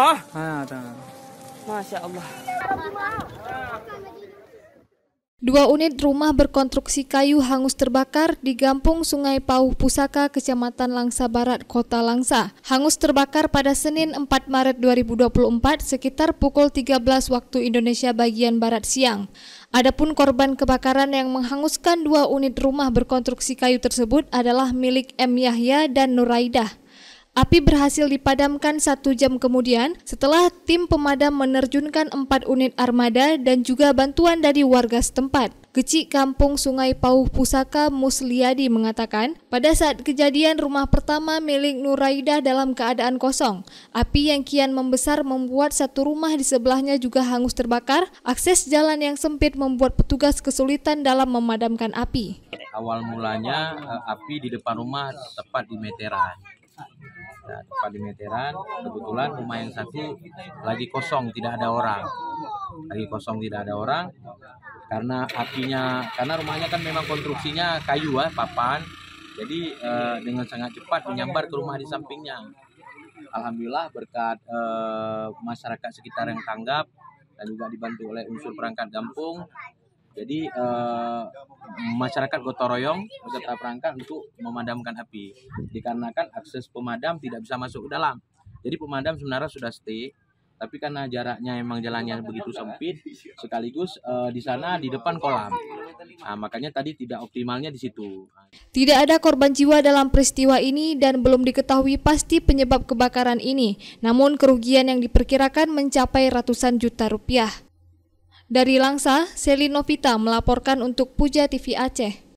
mah? Masya Allah. 2 unit rumah berkonstruksi kayu hangus terbakar di Gampung Sungai Pauh Pusaka, Kecamatan Langsa Barat, Kota Langsa. Hangus terbakar pada Senin 4 Maret 2024 sekitar pukul 13 waktu Indonesia bagian Barat siang. Adapun korban kebakaran yang menghanguskan 2 unit rumah berkonstruksi kayu tersebut adalah milik M. Yahya dan Nuraidah. Api berhasil dipadamkan 1 jam kemudian setelah tim pemadam menerjunkan 4 unit armada dan juga bantuan dari warga setempat. Kecik Kampung Sungai Pauh Pusaka Musliadi mengatakan, pada saat kejadian rumah pertama milik Nuraidah dalam keadaan kosong. Api yang kian membesar membuat 1 rumah di sebelahnya juga hangus terbakar. Akses jalan yang sempit membuat petugas kesulitan dalam memadamkan api. Awal mulanya api di depan rumah tepat di meteran. Nah, tepat di meteran, kebetulan rumah yang satu lagi kosong, tidak ada orang. Karena rumahnya kan memang konstruksinya kayu papan. Jadi dengan sangat cepat menyambar ke rumah di sampingnya. Alhamdulillah berkat masyarakat sekitar yang tanggap dan juga dibantu oleh unsur perangkat kampung. Jadi masyarakat gotong royong beserta perangkat untuk memadamkan api. Dikarenakan akses pemadam tidak bisa masuk ke dalam. Jadi pemadam sebenarnya sudah stay, tapi karena jaraknya emang jalannya begitu sempit, sekaligus di sana di depan kolam. Nah, makanya tadi tidak optimalnya di situ. Tidak ada korban jiwa dalam peristiwa ini dan belum diketahui pasti penyebab kebakaran ini. Namun kerugian yang diperkirakan mencapai ratusan juta rupiah. Dari Langsa, Selin Novita melaporkan untuk Puja TV Aceh.